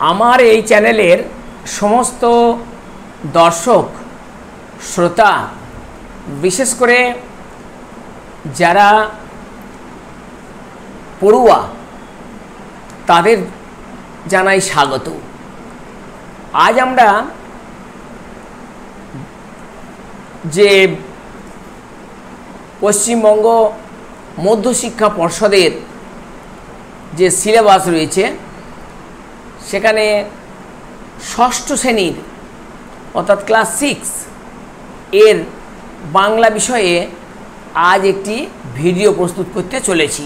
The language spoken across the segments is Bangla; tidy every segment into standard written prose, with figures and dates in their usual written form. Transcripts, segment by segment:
আমার এই চ্যানেলের সমস্ত দর্শক শ্রোতা, বিশেষ করে যারা পড়ুয়া, তাদের জানাই স্বাগত। আজ আমরা যে পশ্চিমবঙ্গ মধ্যশিক্ষা পর্ষদের যে সিলেবাস রয়েছে, সেখানে ষষ্ঠ শ্রেণীর অর্থাৎ ক্লাস 6 এর বাংলা বিষয়ে আজ একটি ভিডিও প্রস্তুত করতে চলেছি।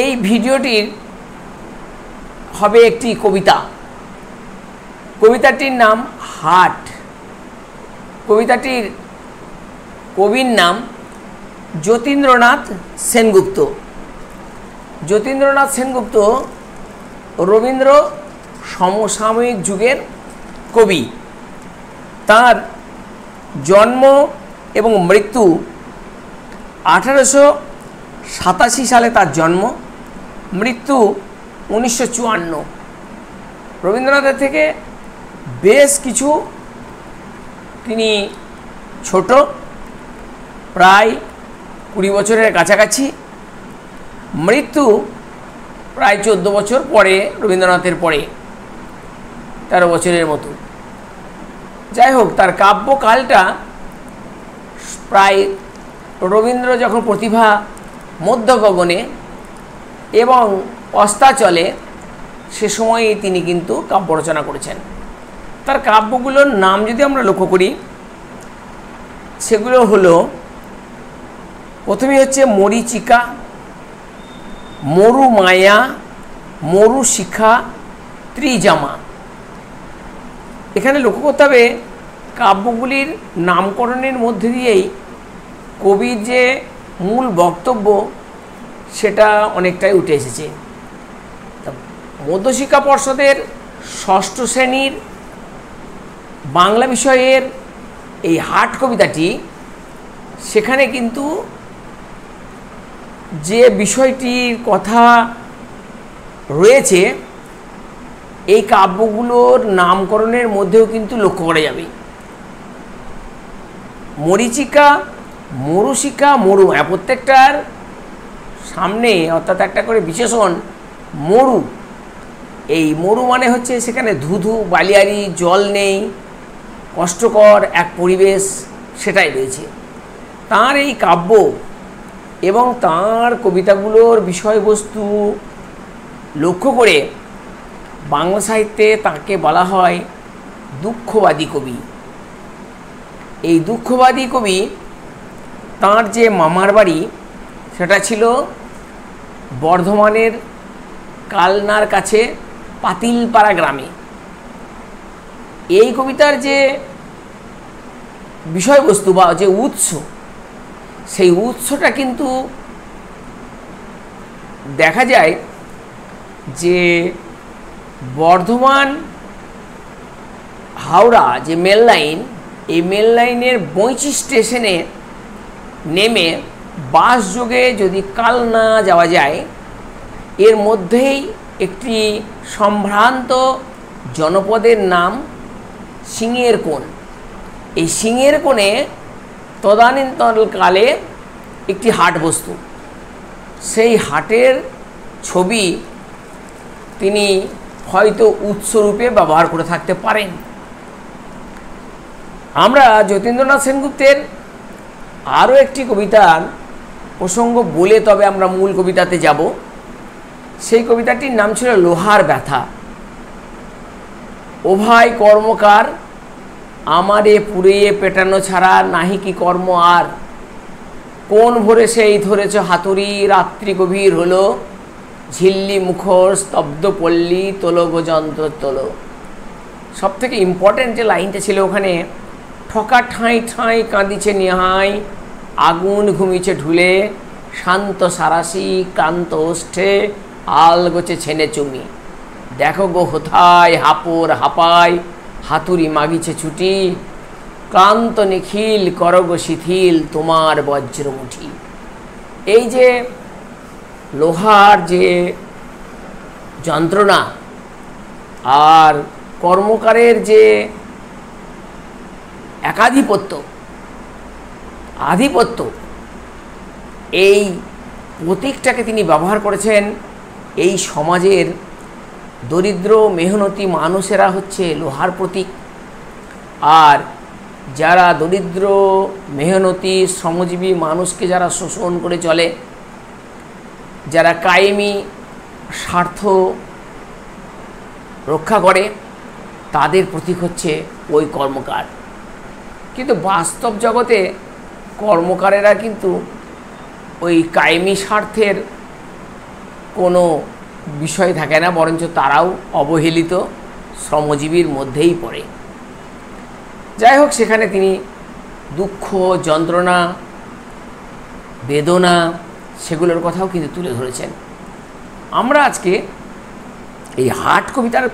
এই ভিডিওটির হবে একটি কবিতা। কবিতাটির নাম হাট। কবিতাটির কবির নাম যতীন্দ্রনাথ সেনগুপ্ত। যতীন্দ্রনাথ সেনগুপ্ত রবীন্দ্র সমসাময়িক যুগের কবি। তার জন্ম এবং মৃত্যু 1887 সালে তার জন্ম, মৃত্যু 1954। রবীন্দ্রনাথের থেকে বেশ কিছু তিনি ছোট, প্রায় 20 বছরের কাছাকাছি। মৃত্যু প্রায় 14 বছর পরে, রবীন্দ্রনাথের পরে 13 বছরের মতো। যাই হোক, তার কাব্যকালটা প্রায় রবীন্দ্র যখন প্রতিভা মধ্য গগনে এবং অস্তাচলে, সে সময়েই তিনি কিন্তু কাব্য রচনা করেছেন। তার কাব্যগুলোর নাম যদি আমরা লক্ষ্য করি, সেগুলো হলো, প্রথমেই হচ্ছে মরীচিকা, মরু মায়া, মরু শিখা, ত্রিজামা। এখানে লক্ষ্য করতে হবে, কাব্যগুলির নামকরণের মধ্যে দিয়েই কবির যে মূল বক্তব্য সেটা অনেকটাই উঠে এসেছে। মধ্যশিক্ষা পর্ষদের ষষ্ঠ শ্রেণীর বাংলা বিষয়ের এই হাট কবিতাটি, সেখানে কিন্তু যে বিষয়টির কথা রয়েছে এই কাব্যগুলোর নামকরণের মধ্যেও কিন্তু লক্ষ্য করা যাবে। মরীচিকা, মরুশিখা, মরুমায়া, প্রত্যেকটার সামনে অর্থাৎ একটা করে বিশেষণ মরু। এই মরু মানে হচ্ছে সেখানে ধুধু বালিয়ারি, জল নেই, কষ্টকর এক পরিবেশ, সেটাই রয়েছে তাঁর এই কাব্য। এবং তাঁর কবিতাগুলোর বিষয়বস্তু লক্ষ্য করে বাংলা সাহিত্যে তাঁকে বলা হয় দুঃখবাদী কবি। এই দুঃখবাদী কবি, তাঁর যে মামার বাড়ি সেটা ছিল বর্ধমানের কালনার কাছে পাতিলপাড়া গ্রামে। এই কবিতার যে বিষয়বস্তু বা যে উৎস, সেই উৎসটা কিন্তু দেখা যায় যে বর্ধমান হাওড়া যে মেল লাইন, এই মেল লাইনের বৈঁচি স্টেশনে নেমে বাস যোগে যদি কালনা যাওয়া যায়, এর মধ্যেই একটি সম্ভ্রান্ত জনপদের নাম সিংহের কোণ। এই সিংহের কোণে তদানীন্তনকালে একটি হাট বস্তু। সেই হাটের ছবি তিনি হয়তো উৎসরূপে ব্যবহার করে থাকতে পারেন। আমরা যতীন্দ্রনাথ সেনগুপ্তের আরও একটি কবিতার প্রসঙ্গ বলে তবে আমরা মূল কবিতাতে যাব। সেই কবিতাটির নাম ছিল লোহার ব্যথা। ও ভাই কর্মকার, আমারে পুড়িয়ে পেটানো ছাড়া নাহি কি কর্ম আর। কোন ভোরে সেই ধরেছ হাতুড়ি, রাত্রি গভীর হলো, ঝিল্লি মুখর স্তব্ধ পল্লী, তোলো গো যন্ত্র তোলো। সব থেকে ইম্পর্টেন্ট যে লাইনটা ছিল ওখানে, ঠকা ঠাঁই ঠাঁই কাঁদিছে নিহাই, আগুন ঘুমিছে ঢুলে, শান্ত সারাসি ক্লান্ত ওষ্ঠে, আল গোছে ছেনে চুমি। দেখো গো হোথায় হাপর হাপায়, হাতুড়ি মাগিছে ছুটি, ক্লান্ত নিখিল করগ শিথিল তোমার বজ্রমুঠি। এই যে লোহার যে যন্ত্রণা আর কর্মকারের যে আধিপত্য, এই প্রতীকটাকে তিনি ব্যবহার করেছেন। এই সমাজের দরিদ্র মেহনতি মানুষেরা হচ্ছে লোহার প্রতীক, আর যারা দরিদ্র মেহনতি শ্রমজীবী মানুষকে যারা শোষণ করে চলে, যারা কায়েমি স্বার্থ রক্ষা করে, তাদের প্রতীক হচ্ছে ওই কর্মকার। কিন্তু বাস্তব জগতে কর্মকারেরা কিন্তু ওই কায়েমি স্বার্থের কোনো বিষয় থাকে না, বরঞ্চ তারাও অবহেলিত শ্রমজীবীর মধ্যেই পড়ে। যাই হোক, সেখানে তিনি দুঃখ, যন্ত্রণা, বেদনা সেগুলোর কথাও কিন্তু তুলে ধরেছেন। আমরা আজকে এই হাট কবিতার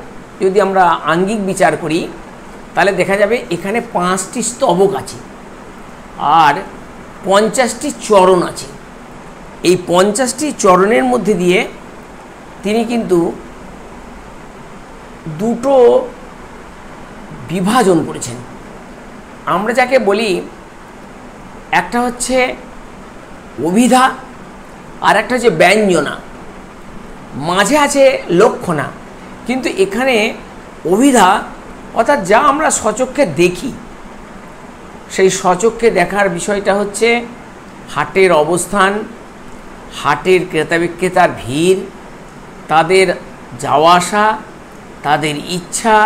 যদি আমরা আঙ্গিক বিচার করি, তাহলে দেখা যাবে এখানে 5টি স্তবক আছে আর 50টি চরণ আছে। এই 50টি চরণের মধ্যে দিয়ে তিনি কিন্তু দুটো বিভাজন করেছেন। আমরা যাকে বলি, একটা হচ্ছে অভিধা আর একটা হচ্ছে ব্যঞ্জনা, মাঝে আছে লক্ষণা। কিন্তু এখানে অভিধা অর্থাৎ যা আমরা স্বচক্ষে দেখি, সেই স্বচক্ষে দেখার বিষয়টা হচ্ছে হাটের অবস্থান, হাটের ক্রেতা বিক্রেতার ভিড়, তাদের যাওয়া আসা, তাদের ইচ্ছা,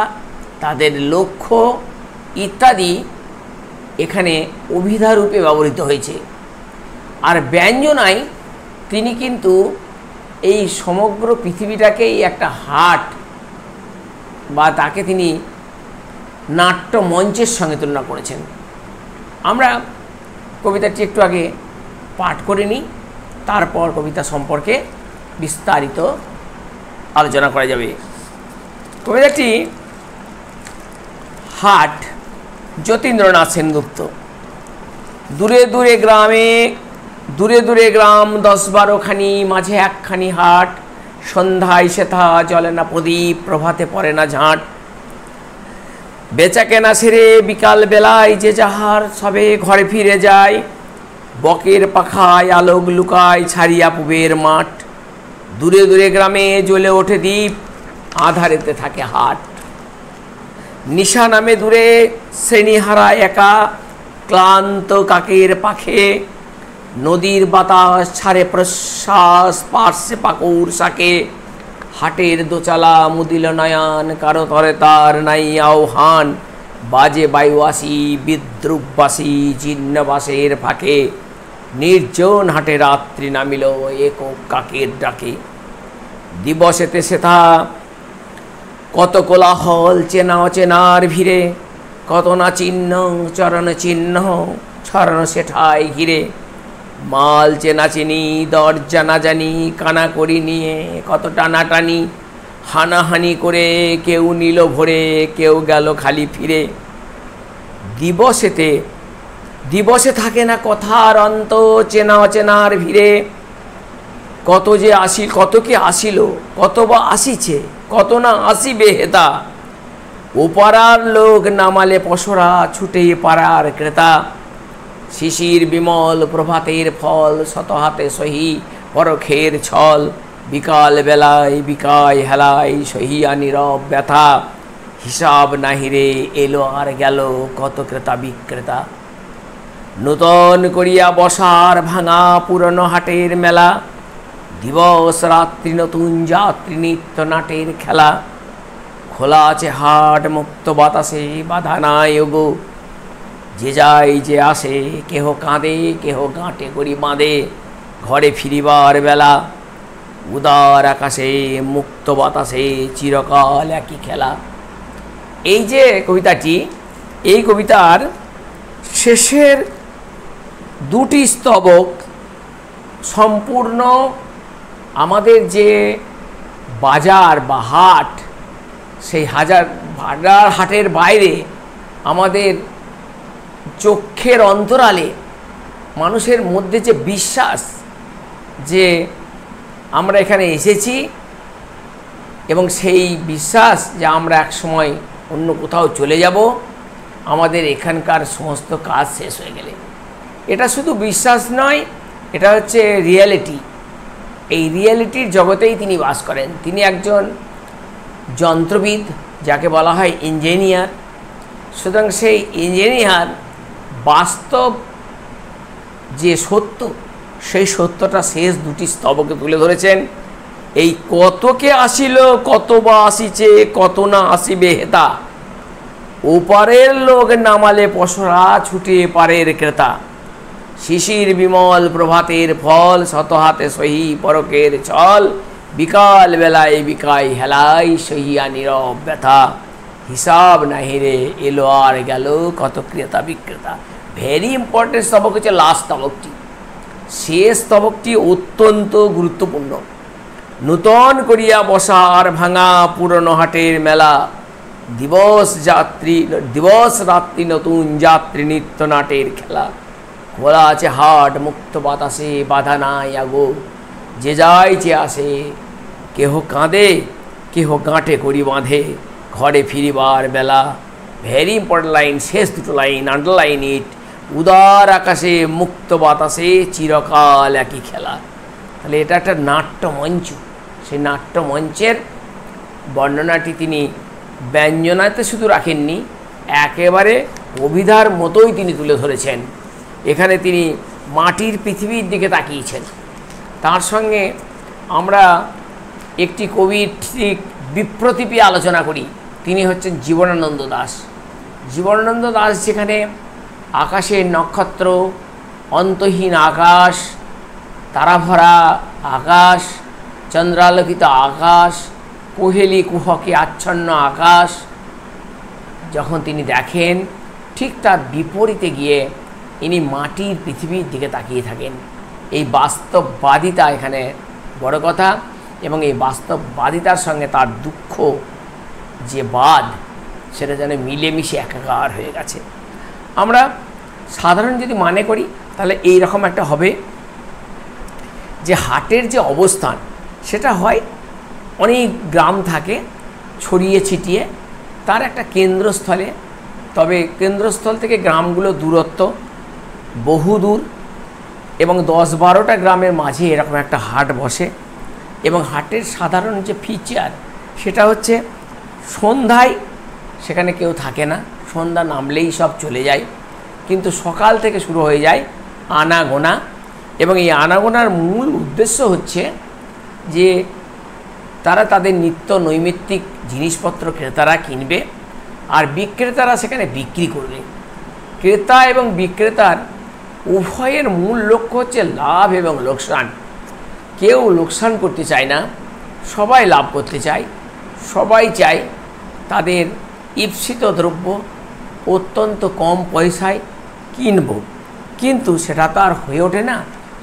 তাদের লক্ষ্য ইত্যাদি এখানে অভিধা রূপে ব্যবহৃত হয়েছে। আর ব্যঞ্জনায় তিনি কিন্তু এই সমগ্র পৃথিবীটাকেই একটা হাট বা তাকে তিনি নাট্য মঞ্চের সঙ্গে তুলনা করেছেন। আমরা কবিতাটি একটু আগে পাঠ করে নিই, তারপর কবিতা সম্পর্কে বিস্তারিত আলোচনা করা যাবে। কবিতাটি হাট, যতীন্দ্রনাথ সেনগুপ্ত। দূরে দূরে গ্রাম 10-12খানি, মাঝে একখানি হাট। সন্ধ্যায় সেথা জ্বলে না প্রদীপ, প্রভাতে পড়ে না ঝাঁট। বেচা কেনা সেরে বিকাল বেলায় যে যাহার সবে ঘরে ফিরে যায়। বকের পাখায় আলোক লুকায় ছাড়িয়া পুবের মাঠ। দূরে দূরে গ্রামে জ্বলে ওঠে দ্বীপ, আধারেতে থাকে হাট। নিশা নামে দূরে শ্রেণীহারা একা, ক্লান্ত কাকের পাখে। নদীর বাতাস ছাড়ে প্রশ্বাস, পার্শ্বে পাকুর শাকে। হাটের দোচালা মুদিল নয়ন, কারো তরে তার নাই আহ্বান। বাজে বায়ুবাসী বিদ্রুপবাসী জীর্ণবাসের ফাঁকে। নির্জন হাটে রাত্রি নামিল একক কাকের ডাকে। দিবসেতে সেথা কত কোলাহল, চেনা অচেনার ভিড়ে। কত না চিহ্ন চরণ চিহ্ন ছড়ানো সেঠায় ঘিরে। মাল চেনা চিনি দরজা না জানি, কানা করি নিয়ে কত টানাটানি। হানাহানি করে কেউ নিল ভরে, কেউ গেল খালি ফিরে। দিবসে থাকে না কথার অন্ত, চেনা অচেনার ভিড়ে। কত কি আসিল, কত বা আসিছে, কত না আসিবে হেতা। ওপাড়ার লোক নামালে পসরা, ছুটে পাড়ার ক্রেতা। শিশির বিমল প্রভাতের ফল, শত হাতে সহি পরখের ছল। বিকাল বেলায় বিকায় হেলায় সহিয়া নীরব ব্যথা। হিসাব নাহিরে এলো আর গেল কত ক্রেতা বিক্রেতা। নূতন করিয়া বসার ভাঙা পুরনো হাটের মেলা। দিবস রাত্রি নতুন যাত্রী নিত্য নাটের খেলা। খোলা আছে হাট মুক্ত বাতাসে, বাধা নাই ওগো। যে যায় যে আসে, কেহ কাঁদে কেহ গাঁটে করি বাঁধে। ঘরে ফিরিবার বেলা উদার আকাশে মুক্ত বাতাসে চিরকাল একই খেলা। এই যে কবিতাটি, এই কবিতার শেষের দুটি স্তবক সম্পূর্ণ আমাদের যে বাজার বা হাট, সেই হাটের বাইরে আমাদের চক্ষের অন্তরালে মানুষের মধ্যে যে বিশ্বাস যে আমরা এখানে এসেছি এবং সেই বিশ্বাস যে আমরা এক সময় অন্য কোথাও চলে যাব, আমাদের এখানকার সমস্ত কাজ শেষ হয়ে গেলে। এটা শুধু বিশ্বাস নয়, এটা হচ্ছে রিয়েলিটি। এই রিয়েলিটির জগতেই তিনি বাস করেন। তিনি একজন যন্ত্রবিদ, যাকে বলা হয় ইঞ্জিনিয়ার। সুতরাং সেই ইঞ্জিনিয়ার বাস্তব যে সত্য, সেই সত্যটা শেষ দুটি স্তবকে তুলে ধরেছেন। এই কতকে আসিল, কত বা আসিছে, কত না আসিবে হেতা, ওপারের লোক নামালে পসরা, ছুটে পারের ক্রেতা, শিশির বিমল প্রভাতের ফল, শত হাতে সহি পরকের ছল, বিকাল বেলায় বিকাই হেলাই, সহিয়া নীরব ব্যথা, হিসাব নাহি রে এলো আর গেল, কত ক্রেতা বিক্রেতা। ভেরি ইম্পর্টেন্ট স্তবক হচ্ছে লাস্ট স্তবকটি। শেষ স্তবকটি অত্যন্ত গুরুত্বপূর্ণ। নূতন করিয়া বসার ভাঙা পুরনো হাটের মেলা, দিবস রাত্রি নতুন যাত্রী নিত্য নাটের খেলা, খোলা আছে হাট মুক্ত বাতাসে, বাধা নাই আগো, যে যায় যে আসে, কেহ কাঁদে কেহ গাঁটে করি বাঁধে, ঘরে ফিরিবার বেলা। ভেরি ইম্পর্টেন্ট লাইন, শেষ দুটো লাইন, আন্ডারলাইন ইট। উদার আকাশে মুক্ত বাতাসে, চিরকাল একই খেলা। তাহলে এটা একটা নাট্যমঞ্চ। সেই নাট্যমঞ্চের বর্ণনাটি তিনি ব্যঞ্জনাতে শুধু রাখেননি, একেবারে কবিতার মতোই তিনি তুলে ধরেছেন। এখানে তিনি মাটির পৃথিবীর দিকে তাকিয়েছেন। তার সঙ্গে আমরা একটি কবির ঠিক বিপ্রতিপি আলোচনা করি। তিনি হচ্ছেন জীবনানন্দ দাশ। জীবনানন্দ দাশ যেখানে আকাশের নক্ষত্র, অন্তহীন আকাশ, তারাভরা আকাশ, চন্দ্রালোকিত আকাশ, কোহেলি কুহকে আচ্ছন্ন আকাশ যখন তিনি দেখেন, ঠিক তার বিপরীতে গিয়ে ইনি মাটির পৃথিবীর দিকে তাকিয়ে থাকেন। এই বাস্তববাদিতা এখানে বড় কথা, এবং এই বাস্তববাদিতার সঙ্গে তার দুঃখ যে বাদ, সেটা যেন মিলেমিশে একাকার হয়ে গেছে। আমরা সাধারণ যদি মনে করি তাহলে এই রকম একটা হবে যে হাটের যে অবস্থান, সেটা হয় অনেক গ্রাম থাকে ছড়িয়ে ছিটিয়ে, তার একটা কেন্দ্রস্থলে। তবে কেন্দ্রস্থল থেকে গ্রামগুলো দূরত্ব বহু দূর, এবং 10-12টা গ্রামের মাঝে এরকম একটা হাট বসে। এবং হাটের সাধারণ যে ফিচার, সেটা হচ্ছে সন্ধ্যায় সেখানে কেউ থাকে না, সন্ধ্যা নামলেই সব চলে যায়। কিন্তু সকাল থেকে শুরু হয়ে যায় আনাগোনা, এবং এই আনাগোনার মূল উদ্দেশ্য হচ্ছে যে তারা তাদের নিত্য নৈমিত্তিক জিনিসপত্র ক্রেতারা কিনবে, আর বিক্রেতারা সেখানে বিক্রি করবে। ক্রেতা এবং বিক্রেতার উভয়ের মূল লক্ষ্য হচ্ছে লাভ এবং লোকসান। কেউ লোকসান করতে চায় না, সবাই লাভ করতে চায়। সবাই চায় তাদের ঈপ্সিত দ্রব্য অত্যন্ত কম পয়সায় কিনব, কিন্তু সেটা তো আর হয়ে ওঠে না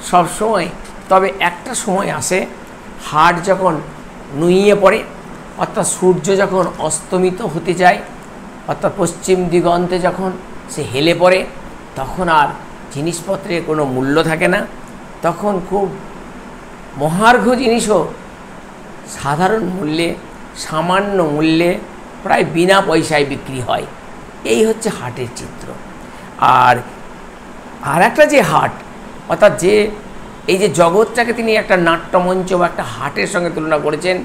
সব সময়। তবে একটা সময় আসে, হাট যখন নুইয়ে পড়ে, অর্থাৎ সূর্য যখন অস্তমিত হতে যায়, অর্থাৎ পশ্চিম দিগন্তে যখন সে হেলে পড়ে, তখন আর জিনিসপত্রের কোনো মূল্য থাকে না। তখন খুব মহার্ঘ জিনিসও সাধারণ মূল্যে, সামান্য মূল্যে, প্রায় বিনা পয়সায় বিক্রি হয়। এই হচ্ছে হাটের চিত্র। আর একটা যে হাট, অর্থাৎ যে এই যে জগৎটাকে তিনি একটা নাট্যমঞ্চ বা একটা হাটের সঙ্গে তুলনা করেছেন,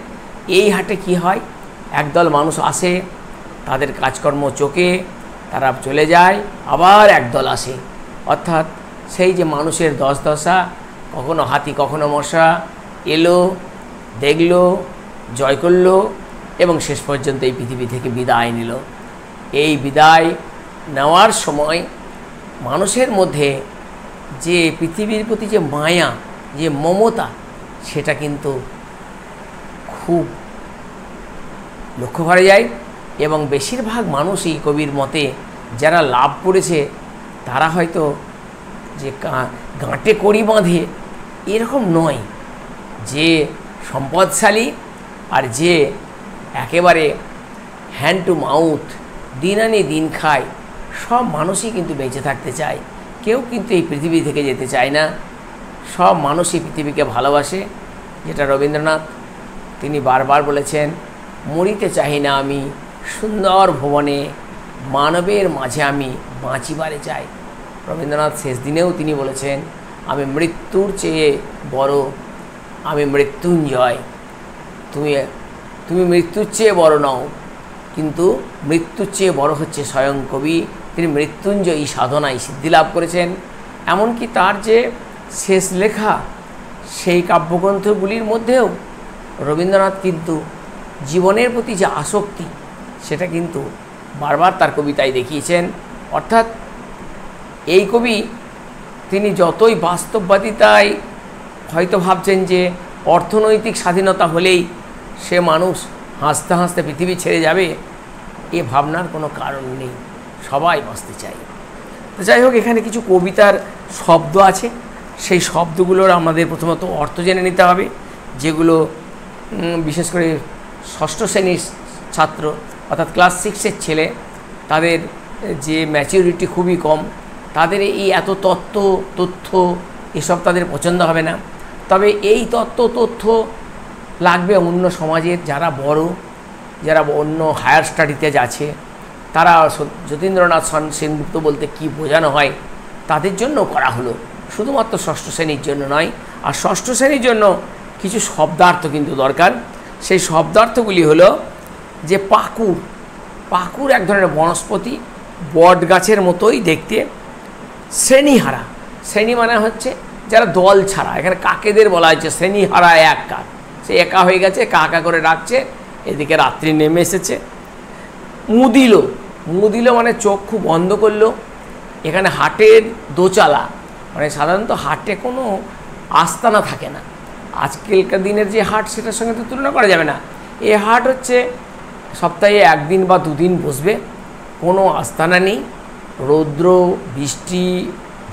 এই হাটে কি হয়, একদল মানুষ আসে, তাদের কাজকর্ম চোখে তারা চলে যায়, আবার একদল আসে। অর্থাৎ সেই যে মানুষের দশা, কখনো হাতি কখনো মশা, এলো, দেখলো, জয় করলো, এবং শেষ পর্যন্ত এই পৃথিবী থেকে বিদায় নিল। এই বিদায় নেওয়ার সময় মানুষের মধ্যে যে পৃথিবীর প্রতি যে মায়া, যে মমতা, সেটা কিন্তু খুব লক্ষ্য করা যায়। এবং বেশিরভাগ মানুষই কবির মতে যারা লাভ করেছে, তারা হয়তো যে গাঁটে কড়ি বাঁধে এরকম নয়। যে সম্পদশালী আর যে একেবারে হ্যান্ড টু মাউথ, দিন আনি দিন খায়, সব মানুষই কিন্তু বেঁচে থাকতে চায়। কেউ কিন্তু এই পৃথিবী থেকে যেতে চায় না। সব মানুষই পৃথিবীকে ভালোবাসে, যেটা রবীন্দ্রনাথ তিনি বারবার বলেছেন, মরিতে চাহি না আমি, সুন্দর ভুবনে মানবের মাঝে আমি বাঁচিবারে চাই। রবীন্দ্রনাথ শেষ দিনেও তিনি বলেছেন, আমি মৃত্যুর চেয়ে বড়, আমি মৃত্যুঞ্জয়। তুমি মৃত্যুর চেয়ে বড় নও, কিন্তু মৃত্যুর চেয়ে বড় হচ্ছে স্বয়ং কবি। তিনি মৃত্যুঞ্জয়ী সাধনায় সিদ্ধি লাভ করেছেন। এমনকি তার যে শেষ লেখা সেই কাব্যগ্রন্থগুলির মধ্যেও রবীন্দ্রনাথ কিন্তু জীবনের প্রতি যে আসক্তি সেটা কিন্তু বারবার তার কবিতায় দেখিয়েছেন। অর্থাৎ এই কবি তিনি যতই বাস্তববাদিতায় হয়তো ভাবছেন যে অর্থনৈতিক স্বাধীনতা হলেই সে মানুষ হাসতে হাসতে পৃথিবী ছেড়ে যাবে, এ ভাবনার কোনো কারণ নেই, সবাই বাঁচতে চায়। তো যাই হোক, এখানে কিছু কবিতার শব্দ আছে, সেই শব্দগুলোর আমাদের প্রথমত অর্থ জেনে নিতে হবে, যেগুলো বিশেষ করে ষষ্ঠ শ্রেণীর ছাত্র অর্থাৎ ক্লাস 6-এর ছেলে, তাদের যে ম্যাচিউরিটি খুবই কম, তাদের এই এত তথ্য এসব তাদের পছন্দ হবে না। তবে এই তথ্য লাগবে অন্য সমাজের যারা বড়, যারা অন্য হায়ার স্টাডিতে যাচ্ছে, তারা যতীন্দ্রনাথ সেনগুপ্ত বলতে কি বোঝানো হয় তাদের জন্য করা হলো, শুধুমাত্র ষষ্ঠ শ্রেণীর জন্য নয়। আর ষষ্ঠ শ্রেণীর জন্য কিছু শব্দার্থ কিন্তু দরকার। সেই শব্দার্থগুলি হলো যে পাকুর এক ধরনের বনস্পতি, বট গাছের মতোই দেখতে। শ্রেণীহারা, শ্রেণী মানে হচ্ছে যারা দল ছাড়া, এখানে কাকেদের বলা হয়েছে শ্রেণীহারা এক কাক, সে একা হয়ে গেছে, কাকা করে ডাকছে, এদিকে রাত্রি নেমে এসেছে। মুদিল মানে চোখ খুব বন্ধ করলো। এখানে হাটের দোচালা, মানে সাধারণত হাটে কোনো আস্তানা থাকে না, আজকালকার দিনের যে হাট সেটার সঙ্গে তো তুলনা করা যাবে না। এই হাট হচ্ছে সপ্তাহে একদিন বা দুদিন বসবে, কোনো আস্তানা নেই, রৌদ্র বৃষ্টি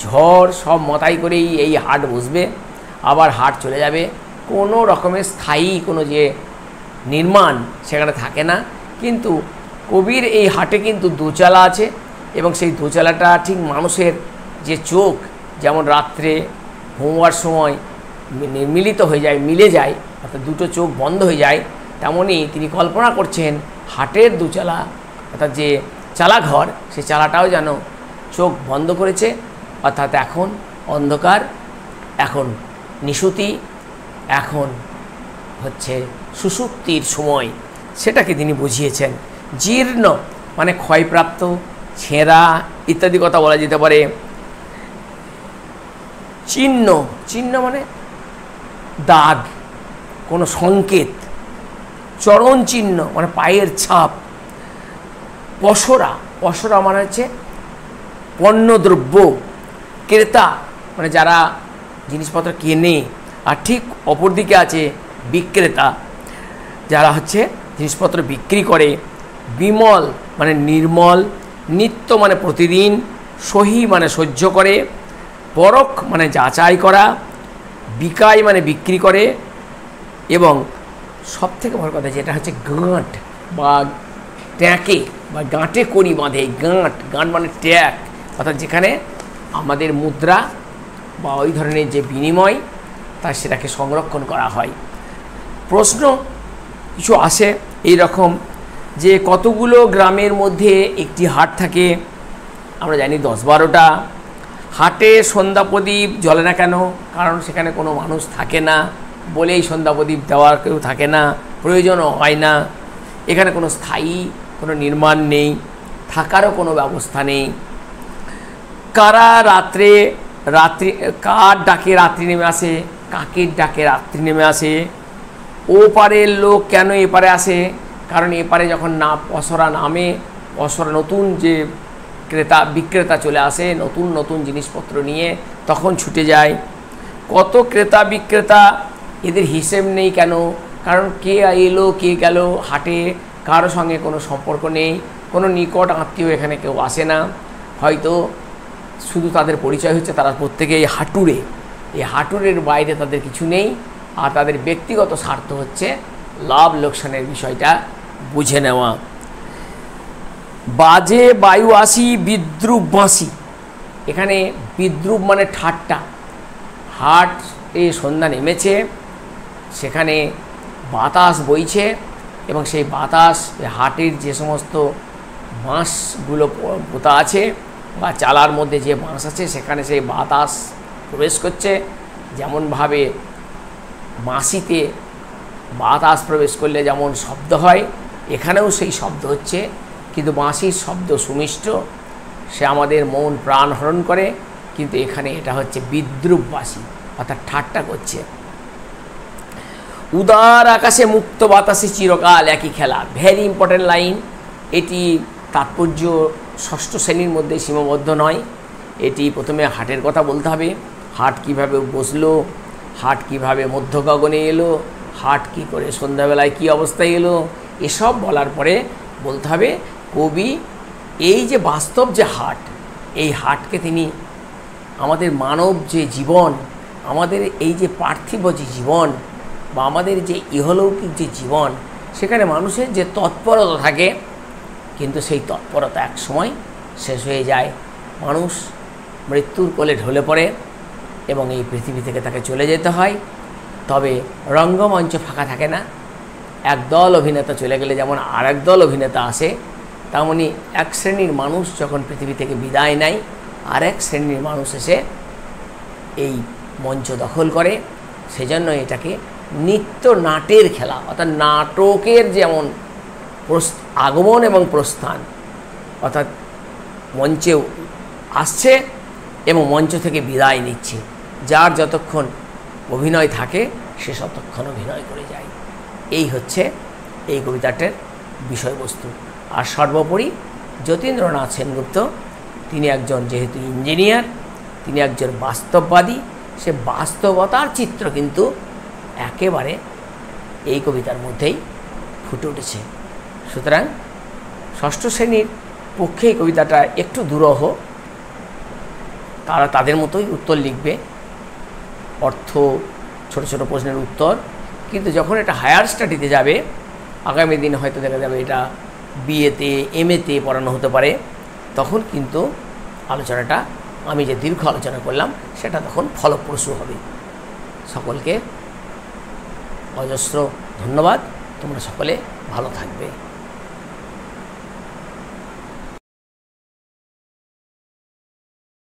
ঝড় সব মতাই করেই এই হাট বসবে, আবার হাট চলে যাবে। কোনো রকমের স্থায়ী কোনো যে নির্মাণ সেখানে থাকে না। কিন্তু কবির এই হাটে কিন্তু দোচালা আছে, এবং সেই দোচালাটা ঠিক মানুষের যে চোখ যেমন রাত্রে ঘুমোবার সময় মিলিত হয়ে যায়, মিলে যায়, অর্থাৎ দুটো চোখ বন্ধ হয়ে যায়, তেমনই তিনি কল্পনা করছেন হাটের দোচালা অর্থাৎ যে চালাঘর, সেই চালাটাও যেন চোখ বন্ধ করেছে, অর্থাৎ এখন অন্ধকার, এখন নিশুতি, এখন হচ্ছে সুষুপ্তির সময়, সেটাকে তিনি বুঝিয়েছেন। জীর্ণ মানে ক্ষয়প্রাপ্ত, ছেঁড়া ইত্যাদি কথা বলা যেতে পারে। চিহ্ন মানে দাগ, কোনো সংকেত। চরণ চিহ্ন মানে পায়ের ছাপ। পসরা মানে হচ্ছে পণ্যদ্রব্য, ক্রেতা মানে যারা জিনিসপত্র কেনে, আর ঠিক অপরদিকে আছে বিক্রেতা, যারা হচ্ছে জিনিসপত্র বিক্রি করে। বিমল মানে নির্মল, নিত্য মানে প্রতিদিন, সহি মানে সহ্য করে, পরখ মানে যাচাই করা, বিকায় মানে বিক্রি করে, এবং সবথেকে বড় কথা যেটা হচ্ছে গাঁট বা ট্যাঁকে বা গাঁটে কড়ি বাঁধে। গাঁট মানে ট্যাগ, অর্থাৎ যেখানে আমাদের মুদ্রা বা ওই ধরনের যে বিনিময় তা সেটাকে সংরক্ষণ করা হয়। প্রশ্ন কিছু আসে এই রকম যে কতগুলো গ্রামের মধ্যে একটি হাট থাকে? আমরা জানি 10-12টা। হাটে সন্ধ্যা প্রদীপ জ্বলে না কেন? কারণ সেখানে কোনো মানুষ থাকে না বলেই সন্ধ্যা প্রদীপ দেওয়ার কেউ থাকে না, প্রয়োজনও হয় না। এখানে কোনো স্থায়ী কোনো নির্মাণ নেই, থাকারও কোনো ব্যবস্থা নেই। কারা কার ডাকে রাত্রি নেমে আসে? কাকের ডাকে রাত্রি নেমে আসে। ও পারের লোক কেন এপারে আসে? কারণ এপারে যখন না পসরা নামে, পসরা নতুন যে বিক্রেতা চলে আসে নতুন জিনিসপত্র নিয়ে, তখন ছুটে যায়। কত ক্রেতা বিক্রেতা, এদের হিসেব নেই কেন? কারণ কে এলো কে গেল হাটে, কারো সঙ্গে কোনো সম্পর্ক নেই, কোনো নিকট আত্মীয় এখানে কেউ আসে না। হয়তো শুধু তাদের পরিচয় হচ্ছে তারা প্রত্যেকে এই হাটুরের বাইরে তাদের কিছু নেই, আর তাদের ব্যক্তিগত স্বার্থ হচ্ছে লাভ লোকসানের বিষয়টা বুঝে নেওয়া। বাজে বায়ু আসি বিদ্রুপ বাঁশি, এখানে বিদ্রুপ মানে ঠাট্টা। হাটে সন্ধ্যা নেমেছে, সেখানে বাতাস বইছে, এবং সেই বাতাস হাটের যে সমস্ত বাঁশগুলো পোতা আছে বা চালার মধ্যে যে বাঁশ আছে সেখানে সেই বাতাস প্রবেশ করছে। যেমনভাবে বাঁশিতে বাতাস প্রবেশ করলে যেমন শব্দ হয়, এখানেও সেই শব্দ হচ্ছে, কিন্তু বাঁশির শব্দ সুমিষ্ট, সে আমাদের মন প্রাণ হরণ করে। কিন্তু এখানে এটা হচ্ছে বিদ্রূপ বাঁশি, অর্থাৎ ঠাট্টা করছে। উদার আকাশে মুক্ত বাতাসে চিরকাল একই খেলা, ভেরি ইম্পর্টেন্ট লাইন। এটি তাৎপর্য ষষ্ঠ শ্রেণীর মধ্যে সীমাবদ্ধ নয়। এটি প্রথমে হাটের কথা বলতে হবে, হাট কিভাবে বসলো, হাট কিভাবে মধ্য গগনে এলো, হাট কী করে সন্ধ্যাবেলায় কী অবস্থায় এলো, এসব বলার পরে বলতে হবে কবি এই যে বাস্তব যে হাট, এই হাটকে তিনি আমাদের মানব যে জীবন, আমাদের এই যে পার্থিব যে জীবন বা আমাদের যে ইহলৌকিক যে জীবন, সেখানে মানুষের যে তৎপরতা থাকে, কিন্তু সেই তৎপরতা এক সময় শেষ হয়ে যায়। মানুষ মৃত্যুর কোলে ঢলে পড়ে এবং এই পৃথিবী থেকে তাকে চলে যেতে হয়। তবে রঙ্গমঞ্চ ফাঁকা থাকে না। একদল অভিনেতা চলে গেলে যেমন আর একদল অভিনেতা আসে, তেমনি এক শ্রেণীর মানুষ যখন পৃথিবী থেকে বিদায় নেয়, আর এক শ্রেণীর মানুষ এসে এই মঞ্চ দখল করে। সেজন্য এটাকে নিত্য নাটের খেলা, অর্থাৎ নাটকের যেমন আগমন এবং প্রস্থান, অর্থাৎ মঞ্চে আসছে এবং মঞ্চ থেকে বিদায় নিচ্ছে। যার যতক্ষণ অভিনয় থাকে সে ততক্ষণ অভিনয় করে যায়। এই হচ্ছে এই কবিতাটার বিষয়বস্তু। আর সর্বোপরি যতীন্দ্রনাথ সেনগুপ্ত তিনি একজন যেহেতু ইঞ্জিনিয়ার, তিনি একজন বাস্তববাদী, সে বাস্তবতার চিত্র কিন্তু একেবারে এই কবিতার মধ্যেই ফুটে উঠেছে। সুতরাং ষষ্ঠ শ্রেণীর পক্ষে এই কবিতাটা একটু দুরূহ, তারা তাদের মতোই উত্তর লিখবে, অর্থ ছোট ছোট প্রশ্নের উত্তর। কিন্তু যখন এটা হায়ার স্টাডিতে যাবে, আগামী দিনে হয়তো দেখা যাবে এটা বিএতে এমএতে পড়ানো হতে পারে, তখন কিন্তু আলোচনাটা, আমি যে দীর্ঘ আলোচনা করলাম, সেটা তখন ফলপ্রসূ হবে। সকলকে অজস্র ধন্যবাদ। তোমরা সকলে ভালো থাকবে।